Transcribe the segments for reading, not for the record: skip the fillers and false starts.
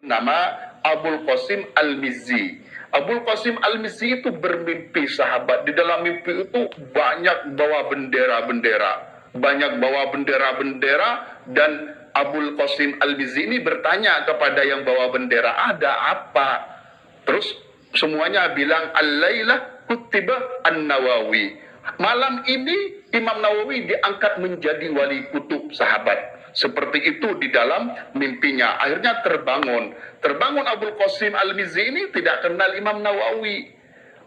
nama Abul Qasim Al-Mizzi. Abul Qasim Al-Mizzi itu bermimpi, sahabat. Di dalam mimpi itu banyak bawa bendera-bendera. Banyak bawa bendera-bendera, dan Abul Qasim Al-Mizzi ini bertanya kepada yang bawa bendera, ada apa? Terus semuanya bilang, Al-Lailah kutiba An-Nawawi. Malam ini Imam Nawawi diangkat menjadi wali kutub, sahabat. Seperti itu di dalam mimpinya. Akhirnya terbangun Abul Qasim Al-Mizzi ini tidak kenal Imam Nawawi.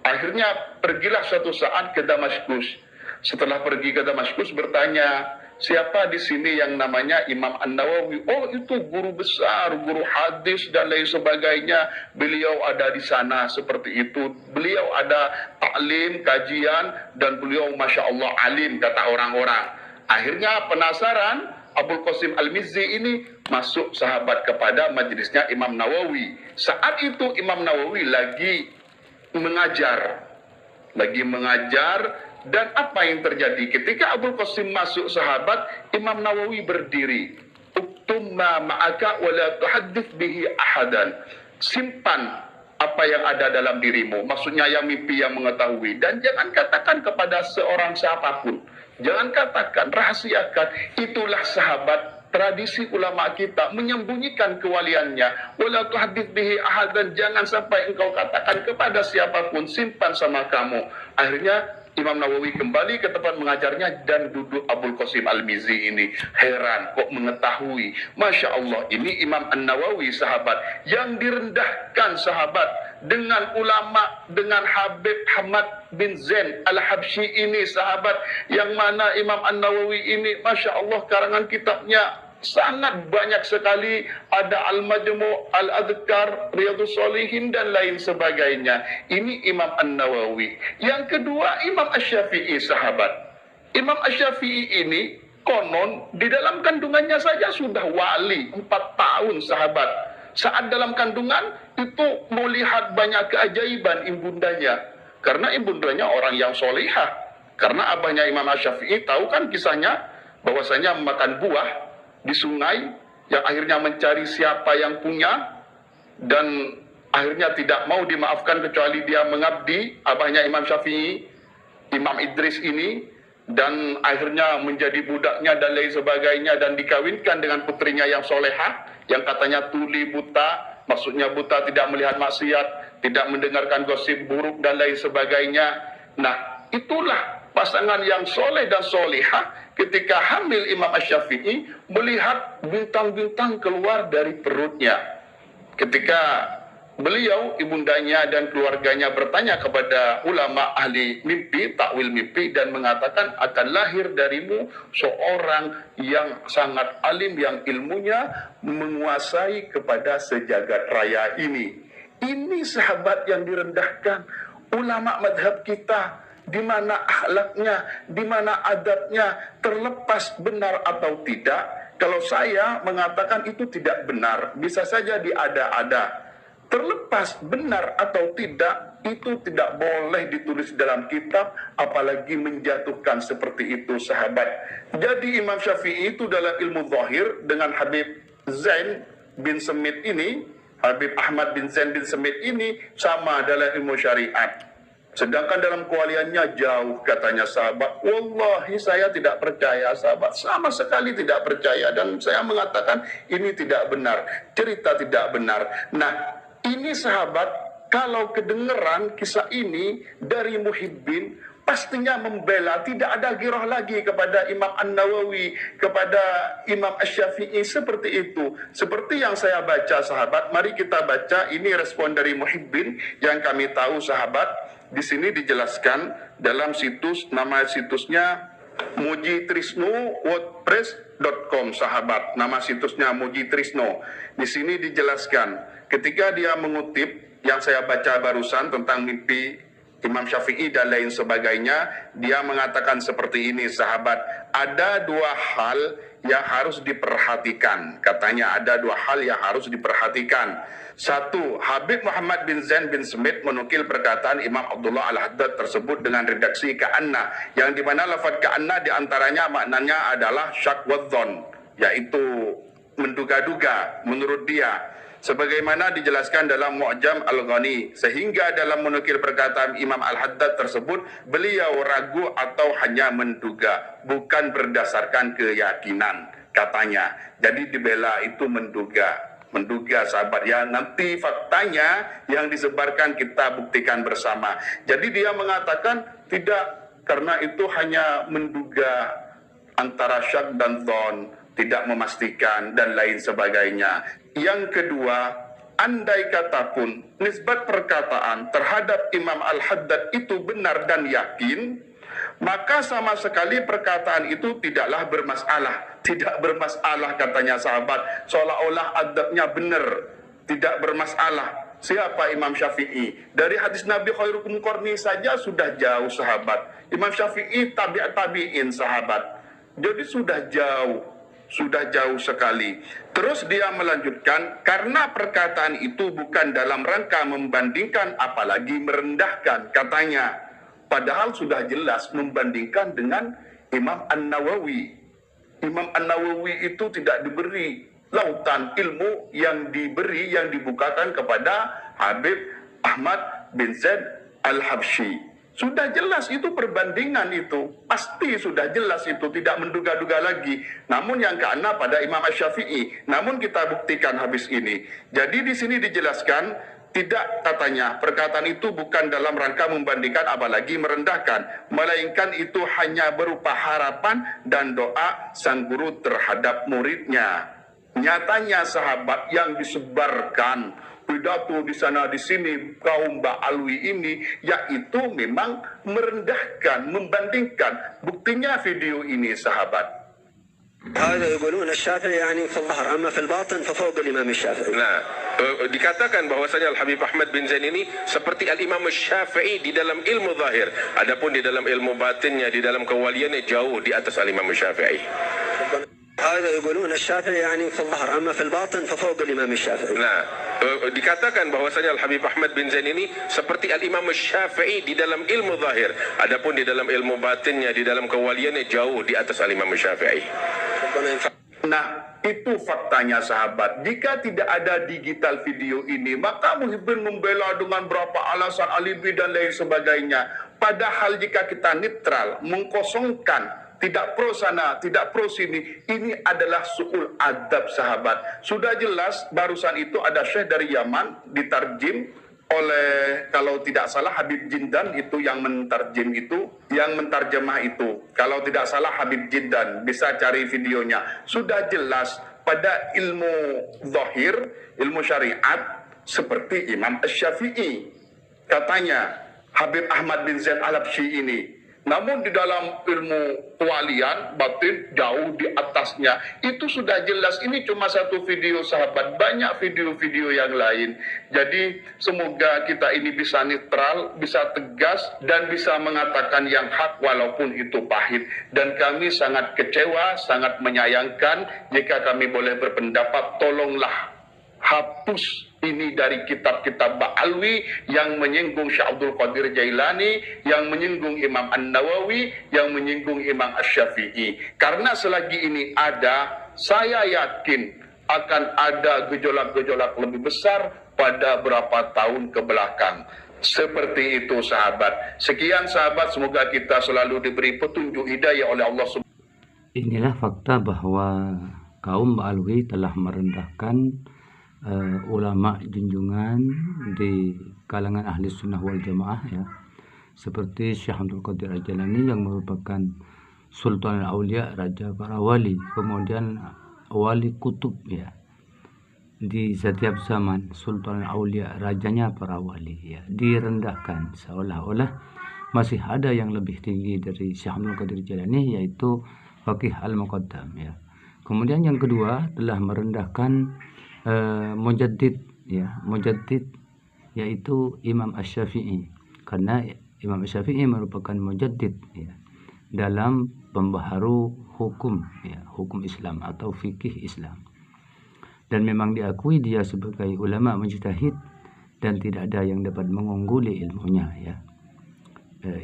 Akhirnya pergilah suatu saat ke Damaskus. Setelah pergi ke Damaskus bertanya, siapa di sini yang namanya Imam An-Nawawi? Oh, itu guru besar, guru hadis dan lain sebagainya. Beliau ada di sana, seperti itu. Beliau ada taklim, kajian, dan beliau Masya Allah alim, kata orang-orang. Akhirnya penasaran, Abul Qasim Al-Mizzi ini masuk, sahabat, kepada majelisnya Imam Nawawi. Saat itu Imam Nawawi lagi mengajar. Dan apa yang terjadi? Ketika Abul Qasim masuk, sahabat, Imam Nawawi berdiri. Uktum ma ma'aka wa la tuhaddits bihi ahadan. Simpan apa yang ada dalam dirimu. Maksudnya yang mimpi yang mengetahui. Dan jangan katakan kepada seorang siapapun. Jangan katakan, rahasiakan. Itulah, sahabat, tradisi ulama kita menyembunyikan kewaliannya. Wala tuhaddits bihi ahadan. Jangan sampai engkau katakan kepada siapapun. Simpan sama kamu. Akhirnya Imam Nawawi kembali ke tempat mengajarnya, dan duduk Abul Qasim Al-Mizzi ini heran kok mengetahui. Masya Allah, ini Imam An-Nawawi, sahabat, yang direndahkan, sahabat, dengan ulama, dengan Habib Ahmad bin Zain Al-Habsyi ini, sahabat, yang mana Imam An-Nawawi ini, Masya Allah, karangan kitabnya sangat banyak sekali. Ada Al-Majmu', Al-Adhkar, Riyadhus Shalihin, dan lain sebagainya. Ini Imam An-Nawawi. Yang kedua, Imam Asy-Syafi'i, sahabat. Imam Asy-Syafi'i ini konon di dalam kandungannya saja sudah wali 4 tahun, sahabat. Saat dalam kandungan itu melihat banyak keajaiban ibundanya. Karena ibundanya orang yang solihah. Karena abahnya Imam Asy-Syafi'i tahu kan kisahnya, bahwasanya makan buah di sungai, yang akhirnya mencari siapa yang punya, dan akhirnya tidak mau dimaafkan kecuali dia mengabdi, abahnya Imam Syafi'i, Imam Idris ini, dan akhirnya menjadi budaknya dan lain sebagainya, dan dikawinkan dengan putrinya yang solehah, yang katanya tuli buta, maksudnya buta tidak melihat maksiat, tidak mendengarkan gosip buruk dan lain sebagainya. Nah, itulah pasangan yang soleh dan solihah. Ketika hamil, Imam Asy-Syafi'i melihat bintang-bintang keluar dari perutnya. Ketika beliau, ibundanya dan keluarganya bertanya kepada ulama ahli mimpi, takwil mimpi, dan mengatakan akan lahir darimu seorang yang sangat alim, yang ilmunya menguasai kepada sejagat raya ini. Ini, sahabat, yang direndahkan ulama madhab kita, di mana akhlaknya, di mana adabnya, terlepas benar atau tidak. Kalau saya mengatakan itu tidak benar, bisa saja diada-ada. Terlepas benar atau tidak, itu tidak boleh ditulis dalam kitab, apalagi menjatuhkan seperti itu, sahabat. Jadi Imam Syafi'i itu dalam ilmu zahir dengan Habib Zain bin Semit ini, Habib Ahmad bin Zain bin Semit ini, sama dalam ilmu syariat. Sedangkan dalam kewaliannya jauh, katanya, sahabat. Wallahi saya tidak percaya, sahabat. Sama sekali tidak percaya. Dan saya mengatakan ini tidak benar. Cerita tidak benar. Nah, ini, sahabat, kalau kedengeran kisah ini dari muhibbin, pastinya membela, tidak ada girah lagi kepada Imam An-Nawawi, kepada Imam Asy-Syafi'i, seperti itu. Seperti yang saya baca, sahabat. Mari kita baca, ini respon dari muhibbin yang kami tahu, sahabat. Di sini dijelaskan dalam situs, nama situsnya Muji Trisno wordpress.com, sahabat. Nama situsnya Muji Trisno. Di sini dijelaskan ketika dia mengutip yang saya baca barusan tentang mimpi Imam Syafi'i dan lain sebagainya, dia mengatakan seperti ini, sahabat. Ada 2 hal yang harus diperhatikan. Katanya ada 2 hal yang harus diperhatikan. 1, Habib Muhammad bin Zain bin Semit menukil perkataan Imam Abdullah Al-Haddad tersebut dengan redaksi ka'anna, yang dimana lafaz ka'anna diantaranya maknanya adalah syak wa dhon, yaitu menduga-duga menurut dia. sebagaimana dijelaskan dalam Mu'jam Al-Ghani, sehingga dalam menukil perkataan Imam Al-Haddad tersebut, beliau ragu atau hanya menduga, bukan berdasarkan keyakinan, katanya. Jadi dibela itu menduga sahabat ya, nanti faktanya yang disebarkan kita buktikan bersama. Jadi dia mengatakan tidak, karena itu hanya menduga antara syak dan dhon, tidak memastikan dan lain sebagainya. Yang kedua, andai kata pun nisbat perkataan terhadap Imam Al-Haddad itu benar dan yakin, maka sama sekali perkataan itu tidaklah bermasalah. Tidak bermasalah katanya sahabat, seolah-olah adabnya benar, tidak bermasalah. Siapa Imam Syafi'i? Dari hadis Nabi khairukum qarni saja sudah jauh sahabat. Imam Syafi'i tabi'in sahabat. Jadi sudah jauh sekali. Terus dia melanjutkan, karena perkataan itu bukan dalam rangka membandingkan apalagi merendahkan, katanya. Padahal sudah jelas membandingkan dengan Imam An-Nawawi. Imam An-Nawawi itu tidak diberi lautan ilmu yang dibukakan kepada Habib Ahmad bin Zaid Al-Habsyi. Sudah jelas itu perbandingan itu. Pasti sudah jelas itu, tidak menduga-duga lagi. Namun yang kena pada Imam Asy-Syafi'i. Namun kita buktikan habis ini. Jadi di sini dijelaskan, tidak, katanya, perkataan itu bukan dalam rangka membandingkan apalagi merendahkan, melainkan itu hanya berupa harapan dan doa sang guru terhadap muridnya. Nyatanya sahabat yang disebarkan pidato di sana di sini kaum Ba'alwi ini, yaitu memang merendahkan, membandingkan. Buktinya video ini sahabat. هذا يقولون الشافعي يعني في الظهر أما في الباطن ففوق الإمام الشافعي. Nah, dikatakan bahwasanya Al-Habib Ahmad bin Zain ini seperti Al-Imam Syafi'i di dalam ilmu zahir, adapun di dalam ilmu batinnya, di dalam kewaliannya jauh di atas Al-Imam Syafi'i. هذا يقولون الشافعي يعني في الظهر أما في الباطن ففوق الإمام الشافعي. Nah, dikatakan bahwasanya Al-Habib Ahmad bin Zain ini seperti Al-Imam Syafi'i di dalam ilmu zahir, adapun di dalam ilmu batinnya, di dalam kewaliannya jauh di atas Al-Imam Syafi'i. Nah, itu faktanya sahabat. Jika tidak ada digital video ini, maka Muhyiddin membela dengan berapa alasan alibi dan lain sebagainya. Padahal jika kita netral, mengkosongkan, tidak pro sana, tidak pro sini, ini adalah su'ul adab sahabat. Sudah jelas, barusan itu ada syekh dari Yaman, ditarjim oleh, kalau tidak salah, Habib Jindan itu yang mentarjem itu, yang mentarjemah itu. Kalau tidak salah Habib Jindan, bisa cari videonya. Sudah jelas pada ilmu zahir, ilmu syariat, seperti Imam Asy-Syafi'i. Katanya Habib Ahmad bin Zaid Al-Habsyi ini. Namun di dalam ilmu kewalian batin jauh di atasnya. Itu sudah jelas. Ini cuma satu video sahabat, banyak video-video yang lain. Jadi semoga kita ini bisa netral, bisa tegas, dan bisa mengatakan yang hak walaupun itu pahit. Dan kami sangat kecewa, sangat menyayangkan. Jika kami boleh berpendapat, tolonglah hapus ini dari kitab-kitab Ba'alwi yang menyinggung Syekh Abdul Qadir Jailani, yang menyinggung Imam An-Nawawi, yang menyinggung Imam Asy-Syafi'i. Karena selagi ini ada, saya yakin akan ada gejolak-gejolak lebih besar pada berapa tahun ke belakang. Seperti itu sahabat. Sekian sahabat, semoga kita selalu diberi petunjuk hidayah oleh Allah Subhanahu. Inilah fakta bahwa kaum Ba'alwi telah merendahkan ulama junjungan di kalangan ahli sunnah wal jamaah ya, seperti Syekh Abdul Qadir Al-Jailani yang merupakan Sultan Al-Aulia, raja para wali, kemudian wali kutub ya, di setiap zaman Sultan Al-Aulia, rajanya para wali ya, direndahkan seolah-olah masih ada yang lebih tinggi dari Syekh Abdul Qadir Jailani, yaitu Faqih Al-Muqaddam ya. Kemudian yang kedua telah merendahkan mujaddid ya, mujaddid yaitu Imam Asy-Syafi'i, karena Imam Asy-Syafi'i merupakan mujaddid ya, dalam pembaharu hukum ya, hukum Islam atau fikih Islam, dan memang diakui dia sebagai ulama mujtahid dan tidak ada yang dapat mengungguli ilmunya ya.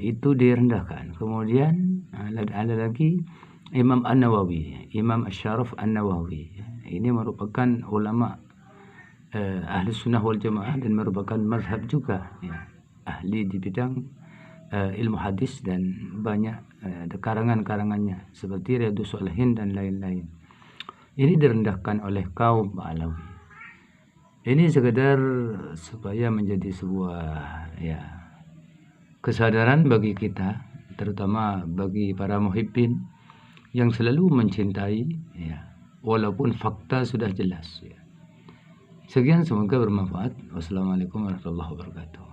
Itu direndahkan. Kemudian ada lagi Imam An-Nawawi, Imam Asy-Syaraf An-Nawawi. Ini merupakan ulama ahli sunnah wal jamaah dan merupakan mazhab juga ya, ahli di bidang ilmu hadis dan banyak karangan-karangannya seperti Riyadhus Shalihin dan lain-lain. Ini direndahkan oleh kaum Alawi. Ini sekedar supaya menjadi sebuah ya kesadaran bagi kita, terutama bagi para muhibbin yang selalu mencintai ya, walaupun fakta sudah jelas ya. Sekian, semoga bermanfaat. Wassalamualaikum warahmatullahi wabarakatuh.